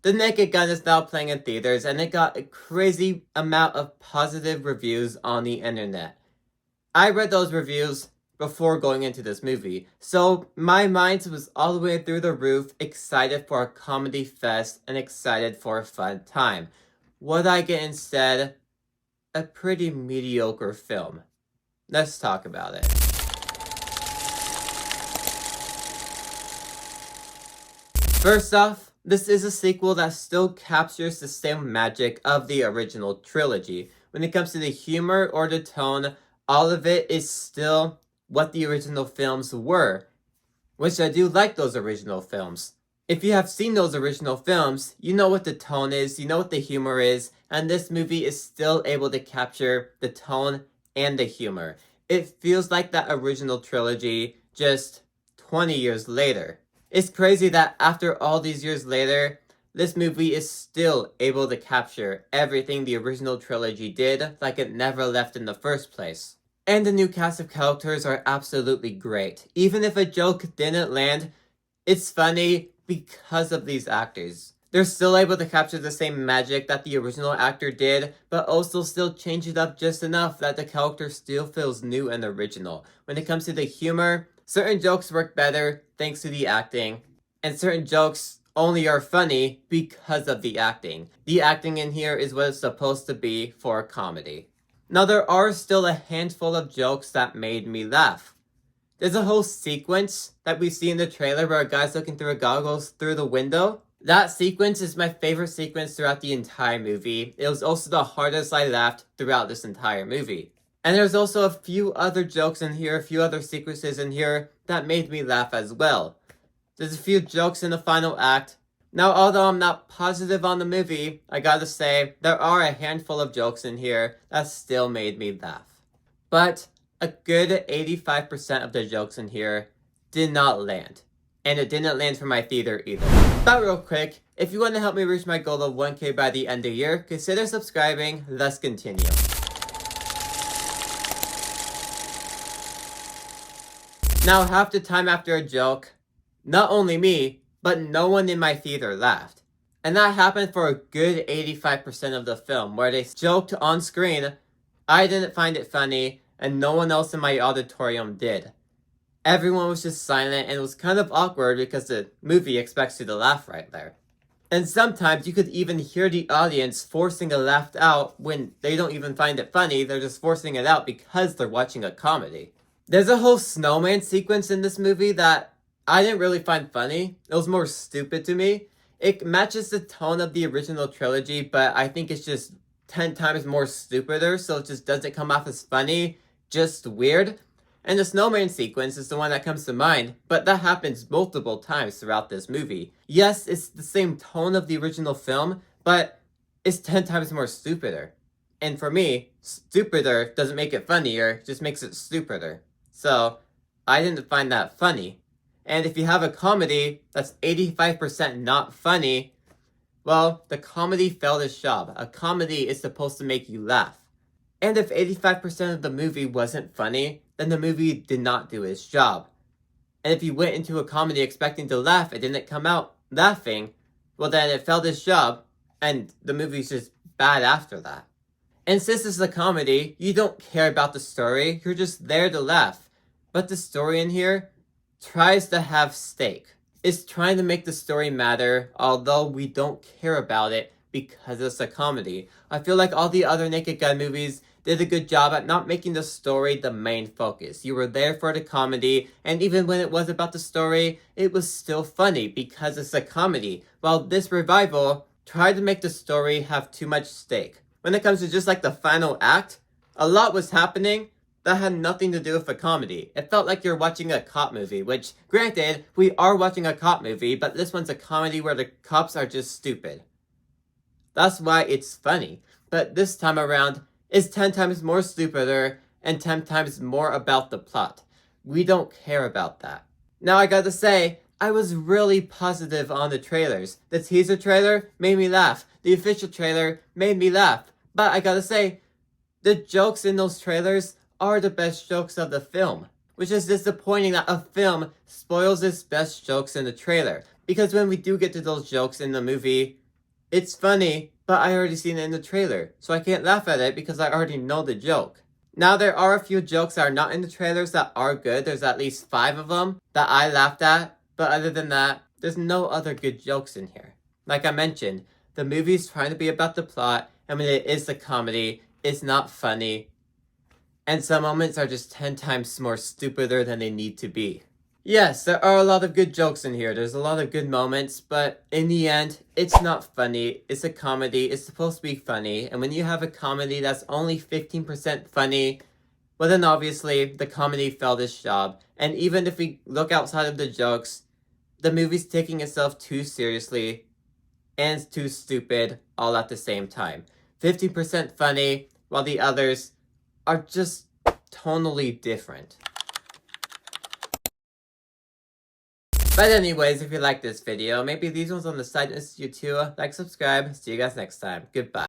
The Naked Gun is now playing in theaters, and it got a crazy amount of positive reviews on the internet. I read those reviews before going into this movie, so my mind was all the way through the roof, excited for a comedy fest and excited for a fun time. What I get instead? A pretty mediocre film. Let's talk about it. First off, this is a sequel that still captures the same magic of the original trilogy. When it comes to the humor or the tone, all of it is still what the original films were, which I do like those original films. If you have seen those original films, you know what the tone is, you know what the humor is, and this movie is still able to capture the tone and the humor. It feels like that original trilogy just 20 years later. It's crazy that after all these years later, this movie is still able to capture everything the original trilogy did like it never left in the first place. And the new cast of characters are absolutely great. Even if a joke didn't land, it's funny because of these actors. They're still able to capture the same magic that the original actor did, but also still change it up just enough that the character still feels new and original. When it comes to the humor, certain jokes work better thanks to the acting, and certain jokes only are funny because of the acting. The acting in here is what it's supposed to be for a comedy. Now there are still a handful of jokes that made me laugh. There's a whole sequence that we see in the trailer where a guy's looking through a goggles through the window. That sequence is my favorite sequence throughout the entire movie. It was also the hardest I laughed throughout this entire movie. And there's also a few other jokes in here, a few other sequences in here that made me laugh as well. There's a few jokes in the final act. Now, although I'm not positive on the movie, I gotta say, there are a handful of jokes in here that still made me laugh. But a good 85% of the jokes in here did not land. And it didn't land for my theater either. But real quick, if you want to help me reach my goal of 1K by the end of the year, consider subscribing. Let's continue. Now, half the time after a joke, not only me, but no one in my theater laughed. And that happened for a good 85% of the film, where they joked on screen, I didn't find it funny, and no one else in my auditorium did. Everyone was just silent, and it was kind of awkward because the movie expects you to laugh right there. And sometimes you could even hear the audience forcing a laugh out when they don't even find it funny, they're just forcing it out because they're watching a comedy. There's a whole snowman sequence in this movie that I didn't really find funny. It was more stupid to me. It matches the tone of the original trilogy, but I think it's just 10 times more stupider, so it just doesn't come off as funny, just weird. And the snowman sequence is the one that comes to mind, but that happens multiple times throughout this movie. Yes, it's the same tone of the original film, but it's 10 times more stupider. And for me, stupider doesn't make it funnier, just makes it stupider. So, I didn't find that funny. And if you have a comedy that's 85% not funny, well, the comedy failed its job. A comedy is supposed to make you laugh. And if 85% of the movie wasn't funny, then the movie did not do its job. And if you went into a comedy expecting to laugh and didn't come out laughing, well then it failed its job, and the movie's just bad after that. And since it's a comedy, you don't care about the story, you're just there to laugh. But the story in here tries to have stake. It's trying to make the story matter, although we don't care about it because it's a comedy. I feel like all the other Naked Gun movies did a good job at not making the story the main focus. You were there for the comedy, and even when it was about the story, it was still funny because it's a comedy. While this revival tried to make the story have too much stake. When it comes to just like the final act, a lot was happening that had nothing to do with a comedy. It felt like you're watching a cop movie, which, granted, we are watching a cop movie, but this one's a comedy where the cops are just stupid. That's why it's funny. But this time around, it's 10 times more stupider and 10 times more about the plot. We don't care about that. Now I gotta say, I was really positive on the trailers. The teaser trailer made me laugh. The official trailer made me laugh. But I gotta say, the jokes in those trailers are the best jokes of the film. Which is disappointing that a film spoils its best jokes in the trailer. Because when we do get to those jokes in the movie, It's funny, but I already seen it in the trailer, so I can't laugh at it because I already know the joke. Now, there are a few jokes that are not in the trailers that are good. There's at least 5 of them that I laughed at, but other than that, there's no other good jokes in here. Like I mentioned, the movie's trying to be about the plot, and when it is a comedy, it's not funny, and some moments are just 10 times more stupider than they need to be. Yes, there are a lot of good jokes in here. There's a lot of good moments, but in the end, it's not funny. It's a comedy. It's supposed to be funny. And when you have a comedy that's only 15% funny, well then obviously the comedy failed its job. And even if we look outside of the jokes, the movie's taking itself too seriously and too stupid all at the same time. 15% funny, while the others are just tonally different. But anyways, if you like this video, maybe these ones on the side interest you too, like, subscribe. See you guys next time. Goodbye.